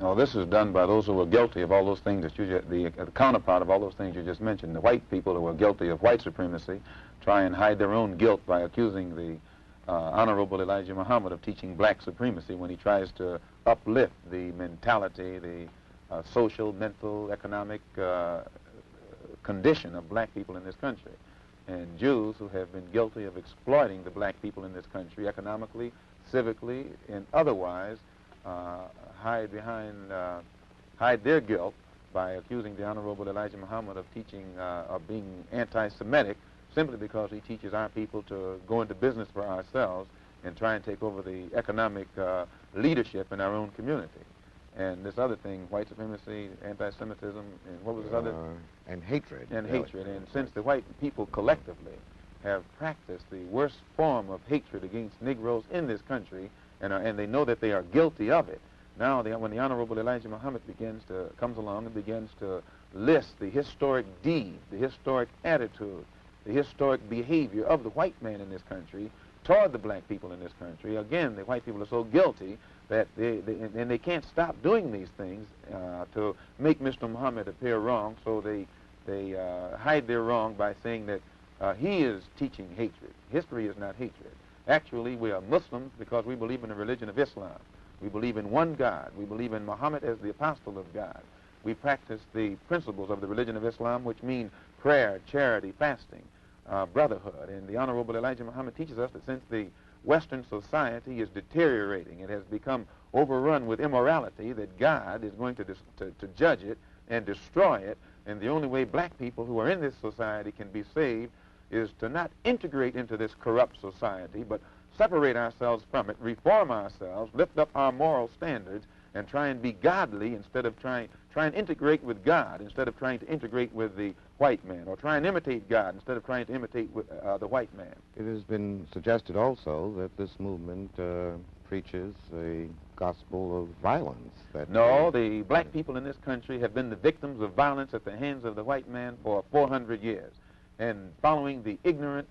No, this is done by those who are guilty of all those things that the counterpart of all those things you just mentioned. The white people who are guilty of white supremacy try and hide their own guilt by accusing the Honorable Elijah Muhammad of teaching black supremacy when he tries to uplift the mentality, the social, mental, economic condition of black people in this country. And Jews who have been guilty of exploiting the black people in this country economically, civically, and otherwise hide their guilt by accusing the Honorable Elijah Muhammad of teaching, of being anti-Semitic, simply because he teaches our people to go into business for ourselves and try and take over the economic leadership in our own community. And this other thing, white supremacy, anti-Semitism, and what was this other? And hatred. And hatred. And since the white people collectively have practiced the worst form of hatred against Negroes in this country, and they know that they are guilty of it, now when the Honorable Elijah Muhammad comes along and begins to list the historic deed, the historic attitude, the historic behavior of the white man in this country toward the black people in this country, again, the white people are so guilty that they can't stop doing these things to make Mr. Muhammad appear wrong, so they hide their wrong by saying that he is teaching hatred. History is not hatred. Actually, we are Muslims because we believe in the religion of Islam. We believe in one God. We believe in Muhammad as the apostle of God. We practice the principles of the religion of Islam, which mean prayer, charity, fasting, brotherhood. And the Honorable Elijah Muhammad teaches us that since the Western society is deteriorating, it has become overrun with immorality, that God is going to judge it and destroy it, and the only way black people who are in this society can be saved is to not integrate into this corrupt society, but separate ourselves from it, reform ourselves, lift up our moral standards, and try and be godly instead of try and integrate with God instead of trying to integrate with the white man, or try and imitate God instead of trying to imitate with, the white man. It has been suggested also that this movement preaches a gospel of violence. No, the black people in this country have been the victims of violence at the hands of the white man for 400 years. And following the ignorant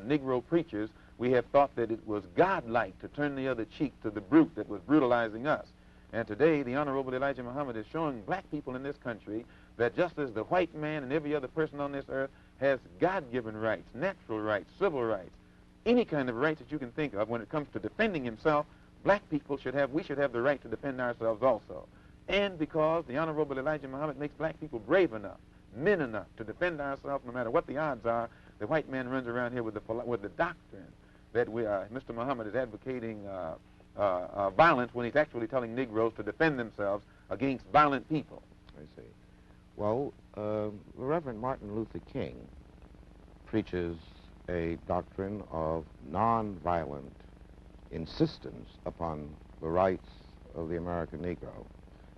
Negro preachers, we have thought that it was godlike to turn the other cheek to the brute that was brutalizing us. And today, the Honorable Elijah Muhammad is showing black people in this country that just as the white man and every other person on this earth has God-given rights, natural rights, civil rights, any kind of rights that you can think of when it comes to defending himself, black people we should have the right to defend ourselves also. And because the Honorable Elijah Muhammad makes black people brave enough, men enough to defend ourselves no matter what the odds are, the white man runs around here with the doctrine that Mr. Muhammad is advocating violence when he's actually telling Negroes to defend themselves against violent people. I see. Well, the Reverend Martin Luther King preaches a doctrine of nonviolent insistence upon the rights of the American Negro.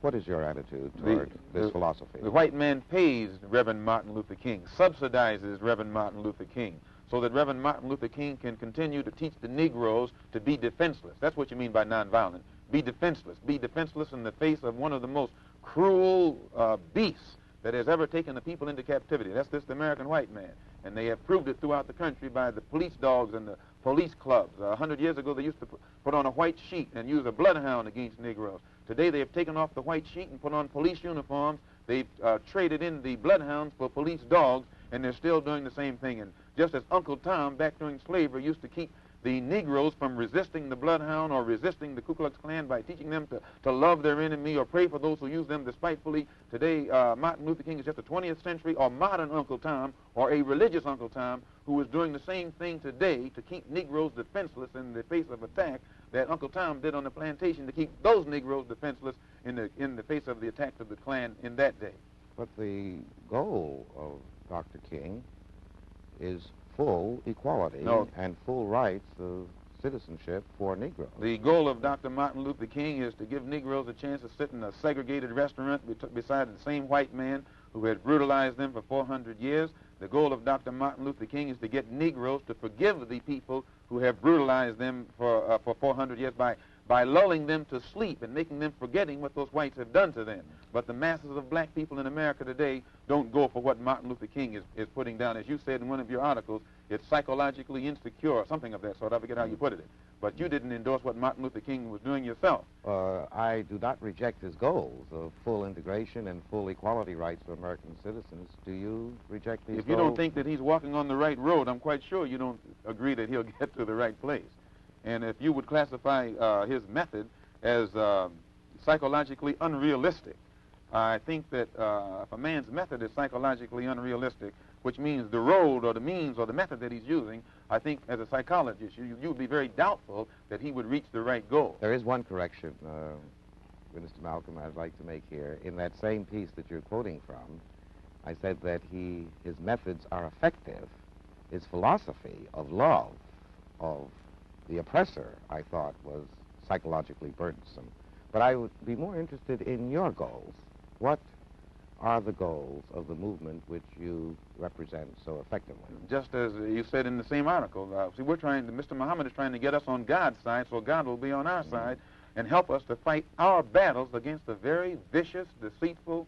What is your attitude toward this philosophy? The white man pays Reverend Martin Luther King, subsidizes Reverend Martin Luther King, so that Reverend Martin Luther King can continue to teach the Negroes to be defenseless. That's what you mean by nonviolent. Be defenseless. Be defenseless in the face of one of the most cruel beasts that has ever taken the people into captivity. That's this American white man. And they have proved it throughout the country by the police dogs and the police clubs. 100 years ago, they used to put on a white sheet and use a bloodhound against Negroes. Today, they have taken off the white sheet and put on police uniforms. They've traded in the bloodhounds for police dogs, and they're still doing the same thing. And just as Uncle Tom, back during slavery, used to keep the Negroes from resisting the bloodhound or resisting the Ku Klux Klan by teaching them to love their enemy or pray for those who use them despitefully, today Martin Luther King is just a 20th century or modern Uncle Tom or a religious Uncle Tom who is doing the same thing today to keep Negroes defenseless in the face of attack that Uncle Tom did on the plantation to keep those Negroes defenseless in the face of the attacks of the Klan in that day. But the goal of Dr. King is full equality and full rights of citizenship for Negroes. The goal of Dr. Martin Luther King is to give Negroes a chance to sit in a segregated restaurant beside the same white man who had brutalized them for 400 years. The goal of Dr. Martin Luther King is to get Negroes to forgive the people who have brutalized them for 400 years by lulling them to sleep and making them forgetting what those whites have done to them. But the masses of black people in America today don't go for what Martin Luther King is putting down. As you said in one of your articles, it's psychologically insecure, or something of that sort. I forget how you put it. But you didn't endorse what Martin Luther King was doing yourself. I do not reject his goals of full integration and full equality rights for American citizens. Do you reject these goals? If you don't think that he's walking on the right road, I'm quite sure you don't agree that he'll get to the right place. And if you would classify his method as psychologically unrealistic, I think that if a man's method is psychologically unrealistic, which means the road or the means or the method that he's using, I think as a psychologist, you would be very doubtful that he would reach the right goal. There is one correction, Mr. Malcolm, I'd like to make here. In that same piece that you're quoting from, I said that his methods are effective. His philosophy of love of the oppressor, I thought, was psychologically burdensome. But I would be more interested in your goals. What are the goals of the movement which you represent so effectively? Just as you said in the same article, see, Mr. Muhammad is trying to get us on God's side, so God will be on our side and help us to fight our battles against a very vicious, deceitful,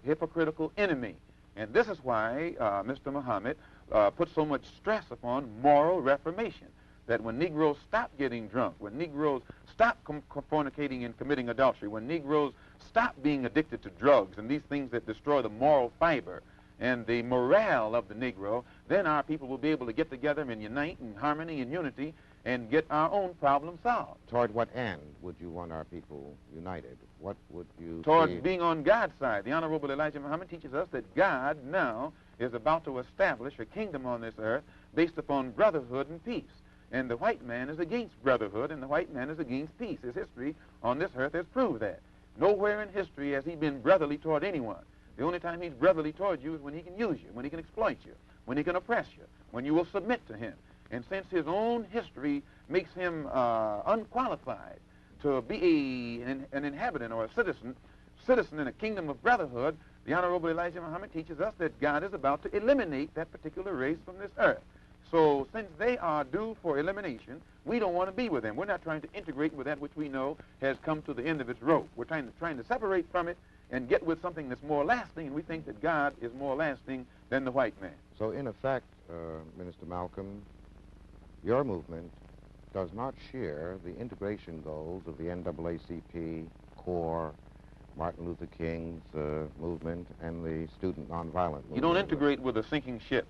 hypocritical enemy. And this is why Mr. Muhammad put so much stress upon moral reformation, that when Negroes stop getting drunk, when Negroes stop fornicating and committing adultery, when Negroes stop being addicted to drugs and these things that destroy the moral fiber and the morale of the Negro, then our people will be able to get together and unite in harmony and unity and get our own problems solved. Toward what end would you want our people united? What would you Towards see? being on God's side. The Honorable Elijah Muhammad teaches us that God now is about to establish a kingdom on this earth based upon brotherhood and peace. And the white man is against brotherhood, and the white man is against peace. His history on this earth has proved that. Nowhere in history has he been brotherly toward anyone. The only time he's brotherly toward you is when he can use you, when he can exploit you, when he can oppress you, when you will submit to him. And since his own history makes him unqualified to be an inhabitant or a citizen in a kingdom of brotherhood, the Honorable Elijah Muhammad teaches us that God is about to eliminate that particular race from this earth. So since they are due for elimination, we don't want to be with them. We're not trying to integrate with that which we know has come to the end of its rope. We're trying to separate from it and get with something that's more lasting, and we think that God is more lasting than the white man. So in effect, Minister Malcolm, your movement does not share the integration goals of the NAACP, CORE, Martin Luther King's movement, and the student nonviolent movement. You don't integrate with a sinking ship.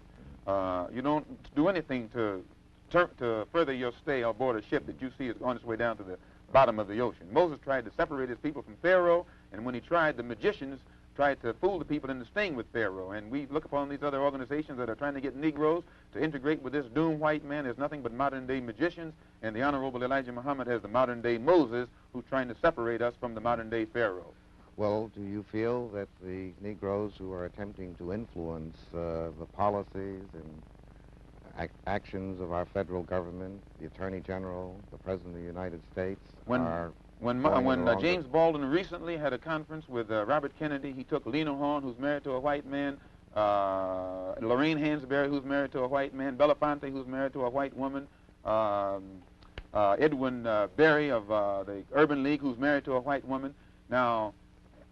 You don't do anything to further your stay aboard a ship that you see is on its way down to the bottom of the ocean. Moses tried to separate his people from Pharaoh, and when he tried, the magicians tried to fool the people into staying with Pharaoh. And we look upon these other organizations that are trying to get Negroes to integrate with this doomed white man as nothing but modern-day magicians, and the Honorable Elijah Muhammad as the modern-day Moses who's trying to separate us from the modern-day Pharaoh. Well, do you feel that the Negroes who are attempting to influence the policies and actions of our federal government, the Attorney General, the President of the United States, are When James Baldwin recently had a conference with Robert Kennedy, he took Lena Horne, who's married to a white man, Lorraine Hansberry, who's married to a white man, Belafonte, who's married to a white woman, Edwin Berry of the Urban League, who's married to a white woman. Now,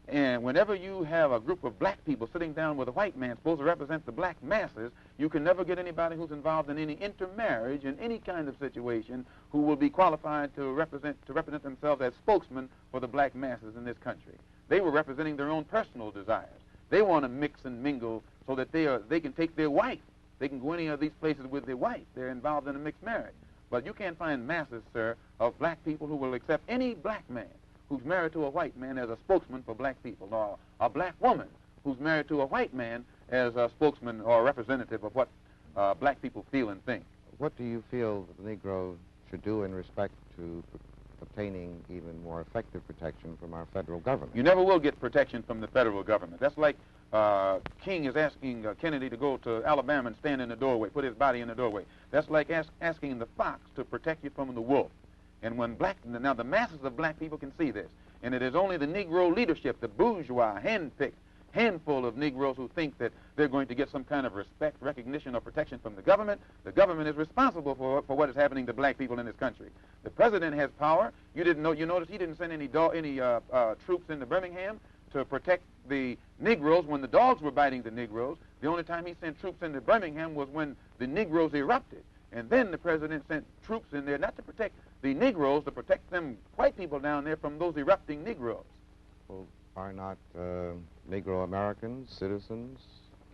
and whenever you have a group of black people sitting down with a white man supposed to represent the black masses, you can never get anybody who's involved in any intermarriage in any kind of situation who will be qualified to represent themselves as spokesmen for the black masses in this country. They were representing their own personal desires. They want to mix and mingle so that they can take their wife. They can go any of these places with their wife. They're involved in a mixed marriage. But you can't find masses, sir, of black people who will accept any black man who's married to a white man as a spokesman for black people, or a black woman who's married to a white man as a spokesman or a representative of what black people feel and think. What do you feel the Negro should do in respect to obtaining even more effective protection from our federal government? You never will get protection from the federal government. That's like King is asking Kennedy to go to Alabama and stand in the doorway, put his body in the doorway. That's like asking the fox to protect you from the wolf. And now the masses of black people can see this, and it is only the Negro leadership, the bourgeois, hand-picked handful of Negroes who think that they're going to get some kind of respect, recognition, or protection from the government. The government is responsible for what is happening to black people in this country. The president has power. You notice he didn't send any troops into Birmingham to protect the Negroes when the dogs were biting the Negroes. The only time he sent troops into Birmingham was when the Negroes erupted. And then the president sent troops in there not to protect the Negroes, to protect them white people down there from those erupting Negroes. Well, are not Negro Americans citizens?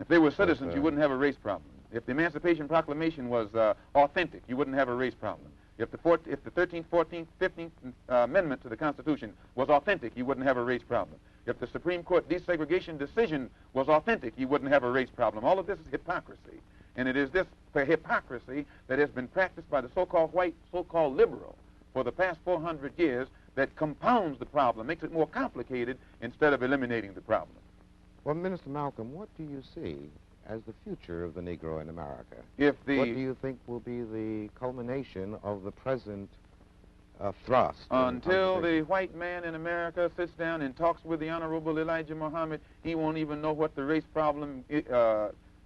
If they were citizens, you wouldn't have a race problem. If the Emancipation Proclamation was authentic, you wouldn't have a race problem. If the 13th, 14th, 15th Amendment to the Constitution was authentic, you wouldn't have a race problem. If the Supreme Court desegregation decision was authentic, you wouldn't have a race problem. All of this is hypocrisy. And it is this hypocrisy that has been practiced by the so-called white, so-called liberal for the past 400 years that compounds the problem, makes it more complicated instead of eliminating the problem. Well, Minister Malcolm, what do you see as the future of the Negro in America? What do you think will be the culmination of the present thrust? Until the white man in America sits down and talks with the Honorable Elijah Muhammad, he won't even know what the race problem,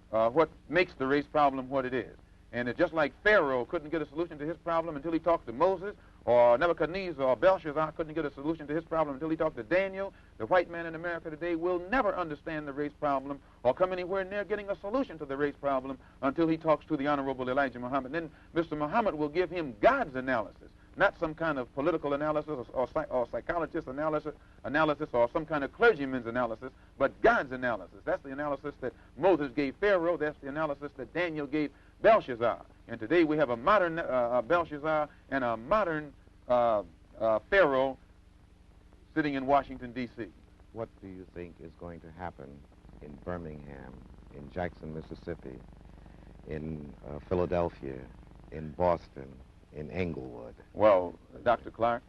what makes the race problem what it is. And it's just like Pharaoh couldn't get a solution to his problem until he talked to Moses, or Nebuchadnezzar or Belshazzar couldn't get a solution to his problem until he talked to Daniel. The white man in America today will never understand the race problem or come anywhere near getting a solution to the race problem until he talks to the Honorable Elijah Muhammad. Then Mr. Muhammad will give him God's analysis, not some kind of political analysis or psychologist analysis or some kind of clergyman's analysis, but God's analysis. That's the analysis that Moses gave Pharaoh. That's the analysis that Daniel gave Belshazzar. And today we have a modern Belshazzar and a modern Pharaoh sitting in Washington, D.C. What do you think is going to happen in Birmingham, in Jackson, Mississippi, in Philadelphia, in Boston, in Englewood? Well, Dr. Clark,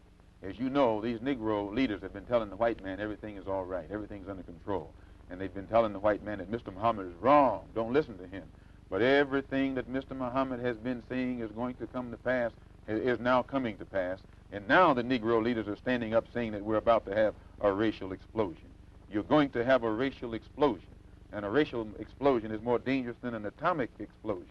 as you know, these Negro leaders have been telling the white man everything is all right, everything's under control. And they've been telling the white man that Mr. Muhammad is wrong, don't listen to him. But everything that Mr. Muhammad has been saying is going to come to pass, is now coming to pass. And now the Negro leaders are standing up saying that we're about to have a racial explosion. You're going to have a racial explosion. And a racial explosion is more dangerous than an atomic explosion.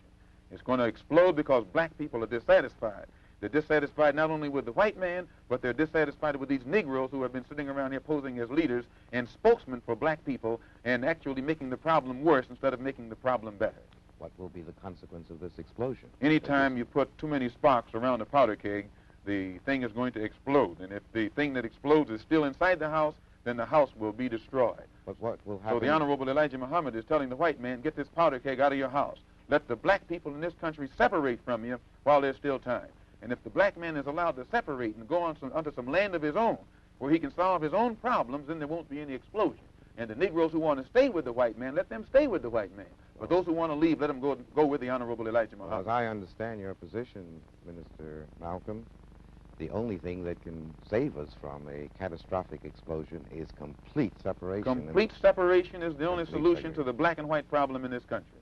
It's going to explode because black people are dissatisfied. They're dissatisfied not only with the white man, but they're dissatisfied with these Negroes who have been sitting around here posing as leaders and spokesmen for black people and actually making the problem worse instead of making the problem better. What will be the consequence of this explosion? Anytime you put too many sparks around a powder keg, the thing is going to explode. And if the thing that explodes is still inside the house, then the house will be destroyed. But what will happen? So the Honorable Elijah Muhammad is telling the white man, get this powder keg out of your house. Let the black people in this country separate from you while there's still time. And if the black man is allowed to separate and go on onto some land of his own, where he can solve his own problems, then there won't be any explosion. And the Negroes who want to stay with the white man, let them stay with the white man. But those who want to leave, let them go with the Honorable Elijah Muhammad. As I understand your position, Minister Malcolm, the only thing that can save us from a catastrophic explosion is complete separation. Complete separation is the only solution to the black and white problem in this country.